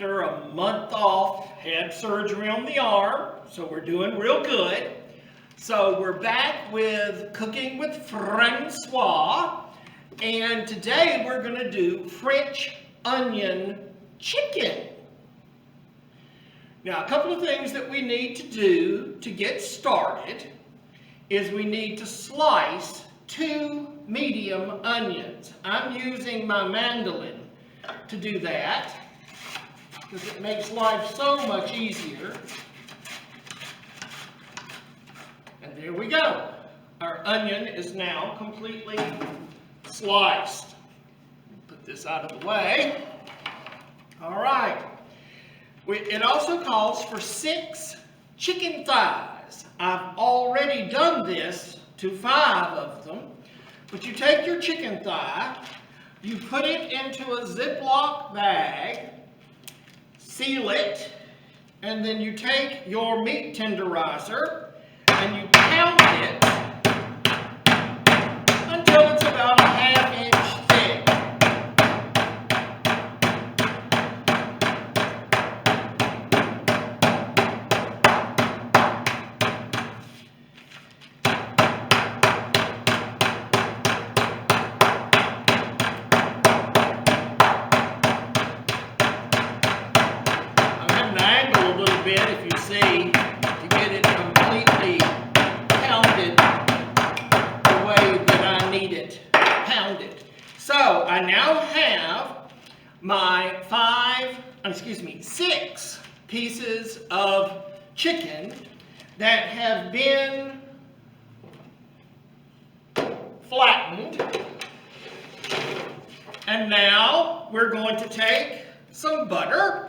after a month off, had surgery on the arm, so we're doing real good. So we're back with Cooking with Francois, and today we're going to do French onion chicken. Now, a couple of things that we need to do to get started is we need to slice 2 medium onions. I'm using my mandolin to do that because it makes life so much easier. And there we go. Our onion is now completely sliced. Put this out of the way. All right. It also calls for 6 chicken thighs. I've already done this to 5 of them. But you take your chicken thigh, you put it into a ziplock bag, seal it, and then you take your meat tenderizer and you pound it until it's about a ½ inch thick. If you see, to get it completely pounded the way that I need it pounded. So I now have my 6 pieces of chicken that have been flattened. And now we're going to take some butter.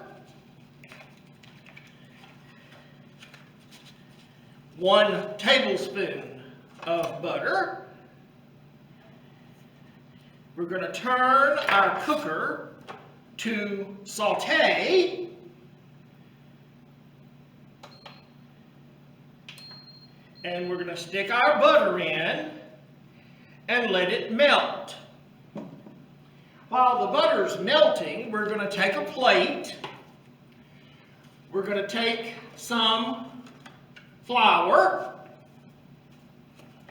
1 tablespoon of butter. We're going to turn our cooker to saute. And we're going to stick our butter in and let it melt. While the butter's melting, we're going to take a plate. We're going to take some flour.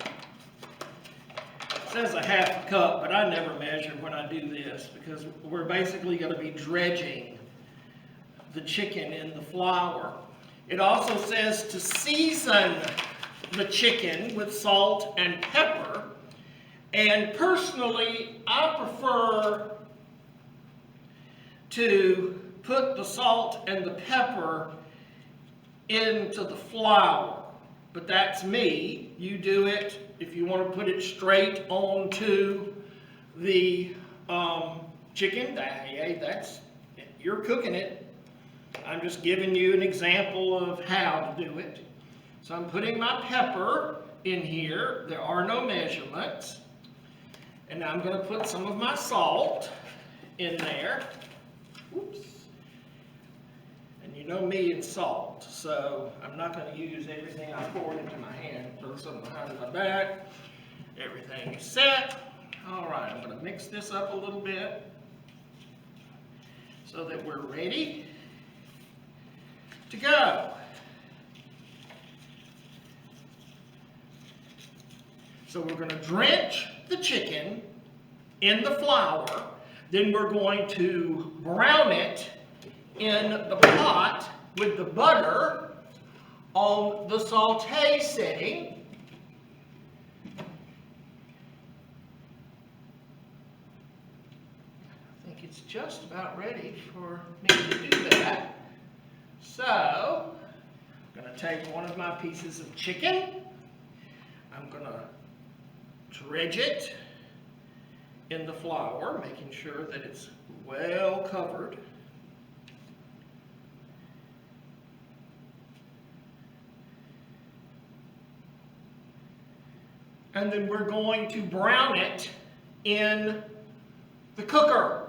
It says a ½ cup, but I never measure when I do this because we're basically going to be dredging the chicken in the flour. It also says to season the chicken with salt and pepper, and personally I prefer to put the salt and the pepper into the flour, but that's me. You do it if you want to put it straight onto the chicken. You're cooking it. I'm just giving you an example of how to do it. So I'm putting my pepper in here. There are no measurements. And I'm going to put some of my salt in there. Oops. You know me and salt, so I'm not going to use everything I poured into my hand. Throw some behind my back. Everything is set. All right, I'm going to mix this up a little bit so that we're ready to go. So we're going to drench the chicken in the flour. Then we're going to brown it in the pot with the butter on the saute setting. I think it's just about ready for me to do that. So, I'm going to take one of my pieces of chicken. I'm going to dredge it in the flour, making sure that it's well covered. And then we're going to brown it in the cooker.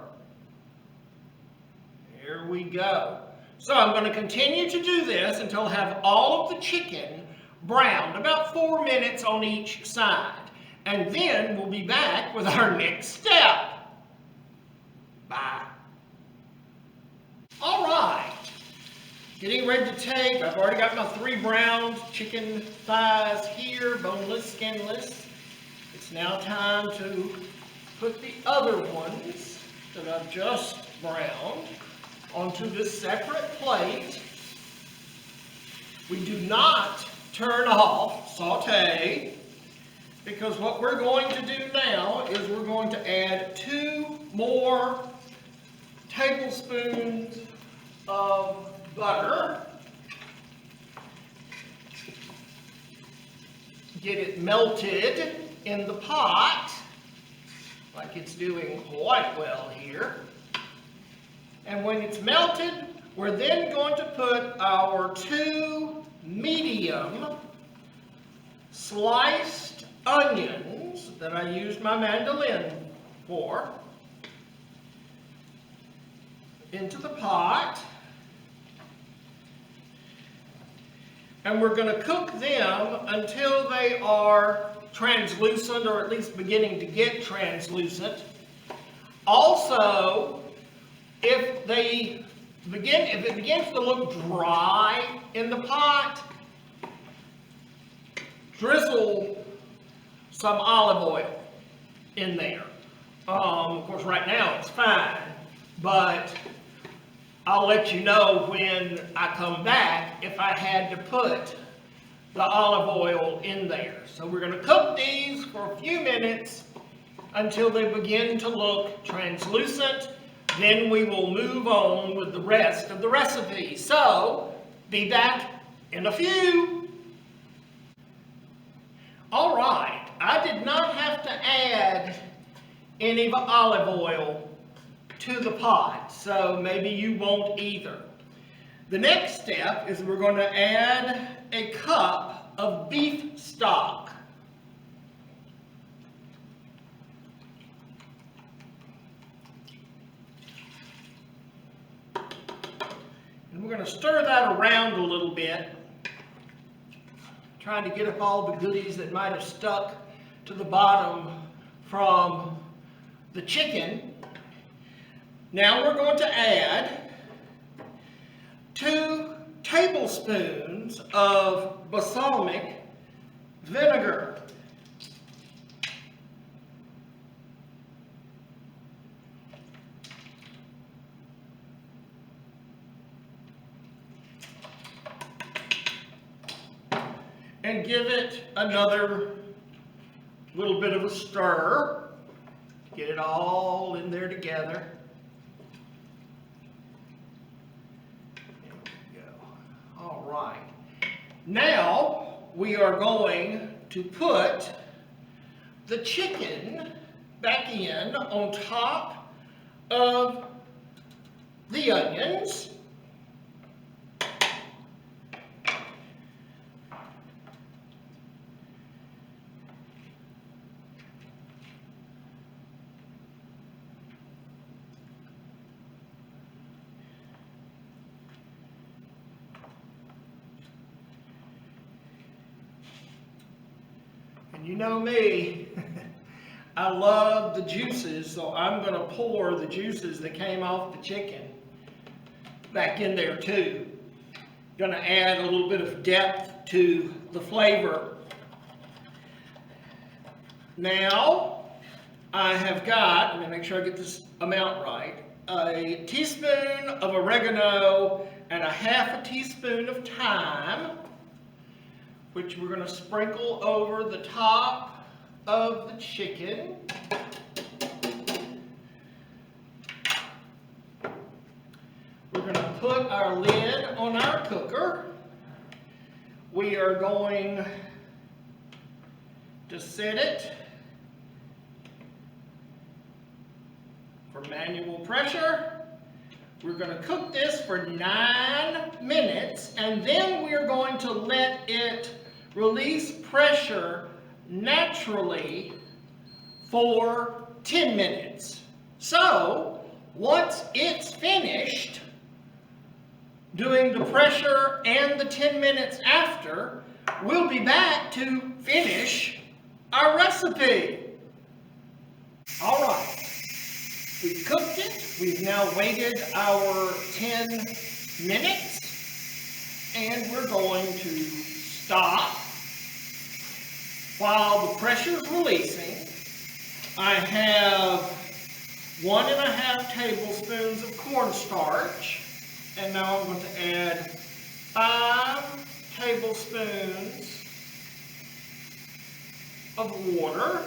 There we go. So I'm going to continue to do this until I have all of the chicken browned, about 4 minutes on each side. And then we'll be back with our next step. Bye. All right, getting ready to take, I've already got my 3 browned chicken thighs here, boneless, skinless. It's now time to put the other ones that I've just browned onto this separate plate. We do not turn off saute, because what we're going to do now is we're going to add 2 more tablespoons of butter. Get it melted in the pot, like it's doing quite well here. And when it's melted, we're then going to put our 2 medium sliced onions that I used my mandolin for into the pot. And we're going to cook them until they are translucent, or at least beginning to get translucent. Also, if it begins to look dry in the pot, drizzle some olive oil in there. Of course, right now it's fine, but I'll let you know when I come back if I had to put the olive oil in there. So we're going to cook these for a few minutes until they begin to look translucent. Then we will move on with the rest of the recipe. So, be back in a few. All right, I did not have to add any olive oil to the pot, so maybe you won't either. The next step is we're going to add a cup of beef stock. And we're going to stir that around a little bit, trying to get up all the goodies that might have stuck to the bottom from the chicken. Now we're going to add 2 tablespoons of balsamic vinegar. And give it another little bit of a stir. Get it all in there together. There we go. All right. Now we are going to put the chicken back in on top of the onions. And you know me, I love the juices, so I'm going to pour the juices that came off the chicken back in there too. Going to add a little bit of depth to the flavor. Now, I have got, let me make sure I get this amount right, a teaspoon of oregano and a ½ teaspoon of thyme, which we're going to sprinkle over the top of the chicken. We're going to put our lid on our cooker. We are going to set it for manual pressure. We're going to cook this for 9 minutes, and then we're going to let it release pressure naturally for 10 minutes. So, once it's finished doing the pressure and the 10 minutes after, we'll be back to finish our recipe. All right, we cooked it. We've now waited our 10 minutes, and we're going to stop. While the pressure is releasing, I have 1½ tablespoons of cornstarch, and now I'm going to add 5 tablespoons of water.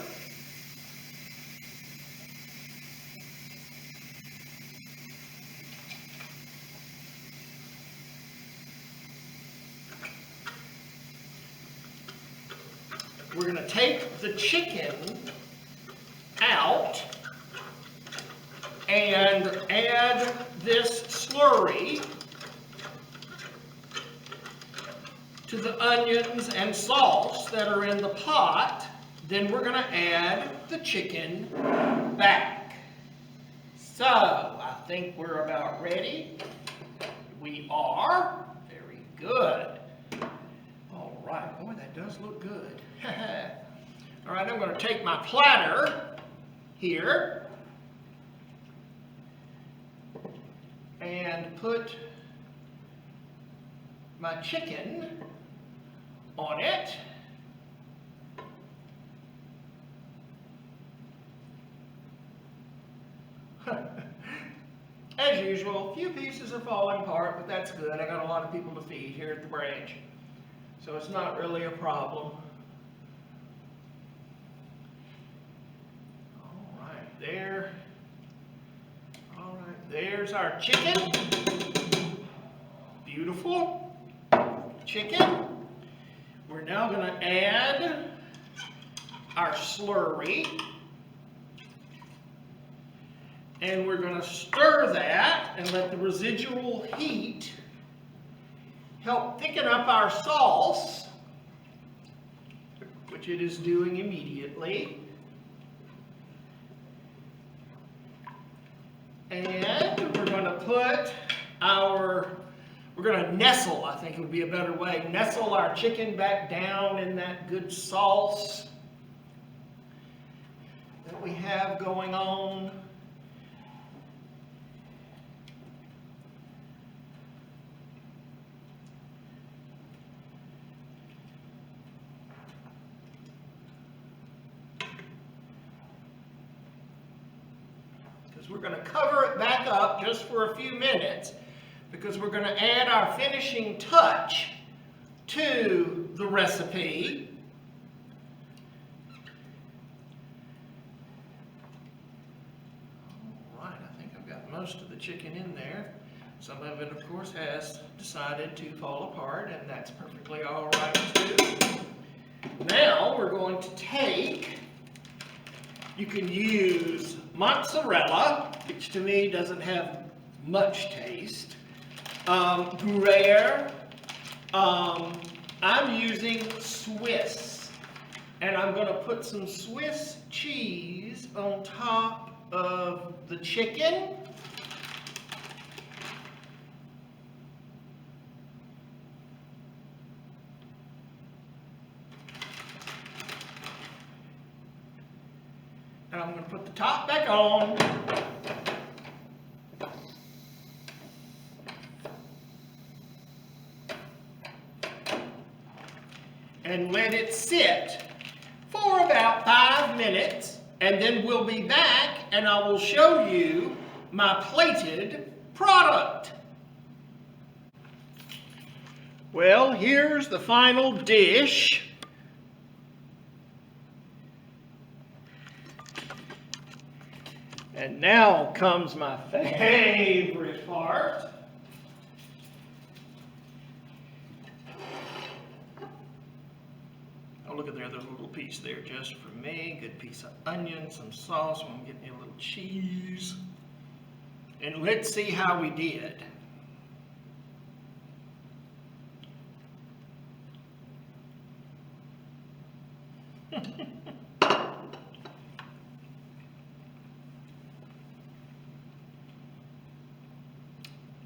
We're going to take the chicken out and add this slurry to the onions and sauce that are in the pot. Then we're going to add the chicken back. So, I think we're about ready. We are. Very good. All right. Boy, that does look good. All right, I'm going to take my platter here and put my chicken on it. As usual, a few pieces are falling apart, but that's good. I got a lot of people to feed here at the branch, so it's not really a problem. There. All right, there's our chicken. Beautiful chicken. We're now going to add our slurry. And we're going to stir that and let the residual heat help thicken up our sauce, which it is doing immediately. And we're going to put we're going to nestle, I think would be a better way, nestle our chicken back down in that good sauce that we have going on. We're going to cover it back up just for a few minutes because we're going to add our finishing touch to the recipe. All right, I think I've got most of the chicken in there. Some of it, of course, has decided to fall apart, and that's perfectly all right too. Now we're going to take, you can use mozzarella, which to me doesn't have much taste. Gruyere. I'm using Swiss. And I'm going to put some Swiss cheese on top of the chicken. And I'm going to put the top back on. And let it sit for about 5 minutes. And then we'll be back and I will show you my plated product. Well, here's the final dish. And now comes my favorite part. Oh, look at there, there's a little piece there just for me. Good piece of onion, some sauce. I'm getting me a little cheese. And let's see how we did.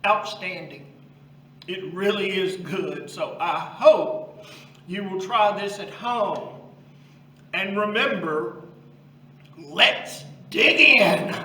Outstanding. It really is good. So I hope you will try this at home. And remember, let's dig in.